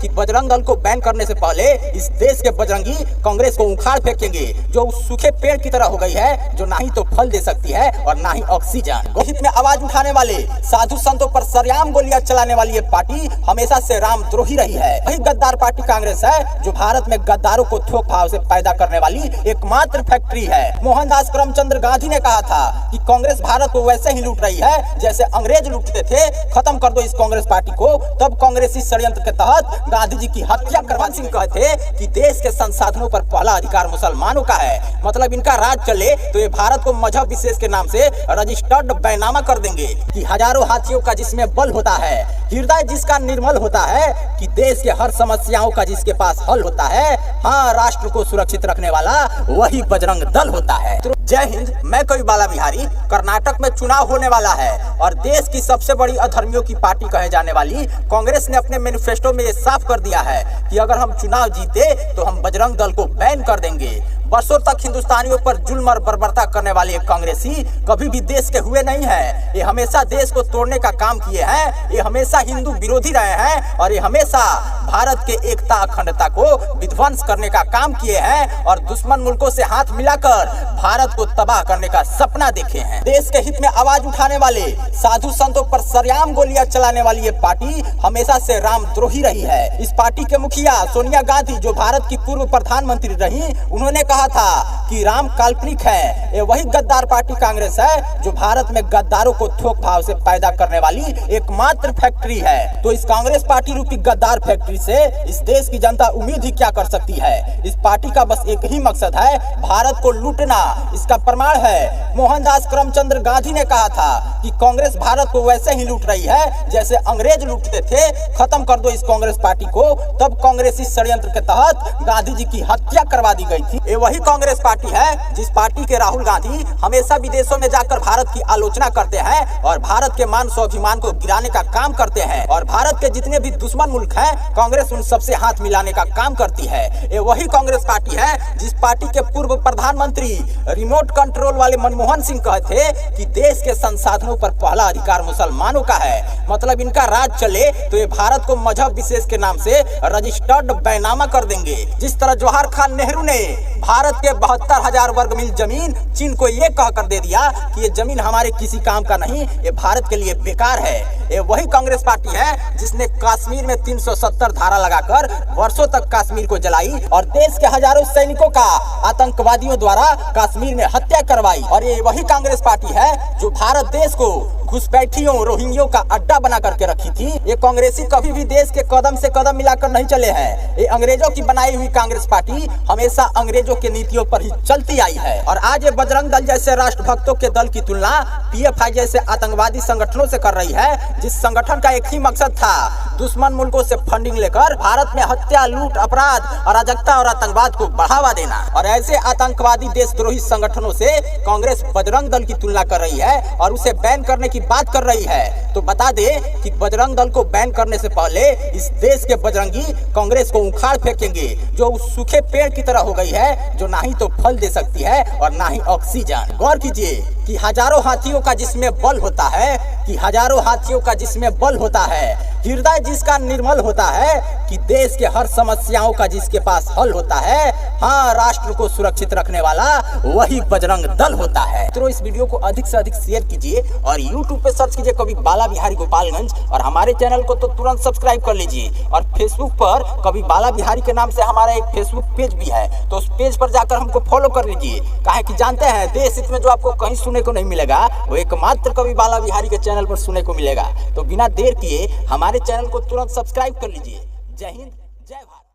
कि बजरंग दल को बैन करने से पहले इस देश के बजरंगी कांग्रेस को उखाड़ फेंकेंगे, जो उस सूखे पेड़ की तरह हो गई है, जो ना ही तो फल दे सकती है और ना ही ऑक्सीजन। हित में आवाज उठाने वाले साधु संतों पर सरेआम गोलियां चलाने वाली ये पार्टी हमेशा से रामद्रोही रही है। वही गद्दार पार्टी कांग्रेस है, जो भारत में गद्दारों को थोक भाव से पैदा करने वाली एकमात्र फैक्ट्री है। मोहनदास करमचंद गांधी ने कहा था कि कांग्रेस भारत को वैसे ही लूट रही है जैसे अंग्रेज लूटते थे, खत्म कर दो इस कांग्रेस पार्टी को। तब कांग्रेसी षड्यंत्र के तहत गांधी जी की हत्या करवा सिंह कहते कि देश के संसाधनों पर पहला अधिकार मुसलमानों का है, मतलब इनका राज चले तो ये भारत को मजहब विशेष के नाम से रजिस्टर्ड बैनामा कर देंगे। कि हजारों हाथियों का जिसमें बल होता है, हृदय जिसका निर्मल होता है, कि देश के हर समस्याओं का जिसके पास हल होता है, हाँ, राष्ट्र को सुरक्षित रखने वाला वही बजरंग दल होता है। तो जय हिंद, मैं कवि बाला बिहारी। कर्नाटक में चुनाव होने वाला है और देश की सबसे बड़ी अधर्मियों की पार्टी कहे जाने वाली कांग्रेस ने अपने मैनिफेस्टो में ये साफ कर दिया है कि अगर हम चुनाव जीते तो हम बजरंग दल को बैन कर देंगे। वर्षों तक हिंदुस्तानियों पर जुल्म और बर्बरता करने वाले कांग्रेसी कभी भी देश के हुए नहीं है। ये हमेशा देश को तोड़ने का काम किए हैं, ये हमेशा हिंदू विरोधी रहे हैं और ये हमेशा भारत के एकता अखंडता को विध्वंस करने का काम किए हैं और दुश्मन मुल्कों से हाथ मिलाकर भारत को तबाह करने का सपना देखे हैं। देश के हित में आवाज उठाने वाले साधु संतों पर सरेआम गोलियां चलाने वाली ये पार्टी हमेशा से रामद्रोही रही है। इस पार्टी के मुखिया सोनिया गांधी, जो भारत की पूर्व प्रधानमंत्री रही, उन्होंने कहा था कि राम काल्पनिक है। ये वही गद्दार पार्टी कांग्रेस है, जो भारत में गद्दारों को थोक भाव से पैदा करने वाली एकमात्र फैक्ट्री है। तो इस कांग्रेस पार्टी रूपी गद्दार फैक्ट्री से इस देश की जनता उम्मीद ही क्या कर सकती है। इस पार्टी का बस एक ही मकसद है, भारत को लूटना। इसका प्रमाण है मोहनदास करमचंद गांधी ने कहा था कि कांग्रेस भारत को वैसे ही लूट रही है जैसे अंग्रेज लूटते थे, खत्म कर दो इस कांग्रेस पार्टी को। तब कांग्रेसी षड्यंत्र के तहत गांधी जी की हत्या करवा दी गई थी। ये वही कांग्रेस पार्टी है जिस पार्टी के राहुल गांधी हमेशा विदेशों में जाकर भारत की आलोचना करते हैं और भारत के मान स्वाभिमान को गिराने का काम करते हैं। और भारत के जितने भी दुश्मन मुल्क हैं, कांग्रेस उन सबसे हाथ मिलाने का काम करती है। ये वही कांग्रेस पार्टी है जिस पार्टी के पूर्व प्रधानमंत्री रिमोट कंट्रोल वाले मनमोहन सिंह कहते कि देश के संसाधनों पर पहला अधिकार मुसलमानों का है, मतलब इनका राज चले तो ये भारत को मजहब विशेष के नाम से रजिस्टर्ड बैनामा कर देंगे। जिस तरह जवाहर खान नेहरू ने भारत के 72,000 वर्ग मील जमीन चीन को ये कहकर दे दिया कि ये जमीन हमारे किसी काम का नहीं, ये भारत के लिए बेकार है। ये वही कांग्रेस पार्टी है जिसने कश्मीर में 370 धारा लगाकर वर्षों तक कश्मीर को जलाई और देश के हजारों सैनिकों का आतंकवादियों द्वारा कश्मीर में हत्या करवाई। और ये वही कांग्रेस पार्टी है जो भारत देश को घुसपैठियों रोहिंग्यों का अड्डा बना करके रखी थी। ये कांग्रेसी कभी भी देश के कदम से कदम मिलाकर नहीं चले हैं। ये अंग्रेजों की बनाई हुई कांग्रेस पार्टी हमेशा अंग्रेजों के नीतियों पर ही चलती आई है। और आज ये बजरंग दल जैसे राष्ट्रभक्तों के दल की तुलना PFI जैसे आतंकवादी संगठनों से कर रही है, जिस संगठन का एक ही मकसद था दुश्मन मुल्कों से फंडिंग लेकर भारत में हत्या, लूट, अपराध, अराजकता और आतंकवाद को बढ़ावा देना। और ऐसे आतंकवादी देशद्रोही संगठनों से कांग्रेस बजरंग दल की तुलना कर रही है और उसे बैन करने की बात कर रही है। तो बता दे कि बजरंग दल को बैन करने से पहले इस देश के बजरंगी कांग्रेस को उखाड़ फेंकेंगे, जो उस सूखे पेड़ की तरह हो गई है, जो ना ही तो फल दे सकती है और ना ही ऑक्सीजन। गौर कीजिए कि हजारों हाथियों का जिसमें बल होता है, कि हजारों हाथियों का जिसमें बल होता है, हृदय जिसका निर्मल होता है, कि देश के हर समस्याओं का जिसके पास हल होता है, हाँ, राष्ट्र को सुरक्षित रखने वाला वही बजरंग दल होता है। तो इस वीडियो को अधिक से अधिक शेयर कीजिए और YouTube पे सर्च कीजिए कवि बाला बिहारी गोपालगंज और हमारे चैनल को तो तुरंत सब्सक्राइब कर लीजिए। और फेसबुक पर कवि बाला बिहारी के नाम से हमारा एक फेसबुक पेज भी है, तो उस पेज पर जाकर हमको फॉलो कर लीजिए। काहे कि जानते हैं देश हित में जो आपको कहीं सुनने को नहीं मिलेगा वो एकमात्र कवि बाला बिहारी के चैनल पर सुनने को मिलेगा। तो बिना देर किए हमारे चैनल को तुरंत सब्सक्राइब कर लीजिए। जय हिंद, जय भारत।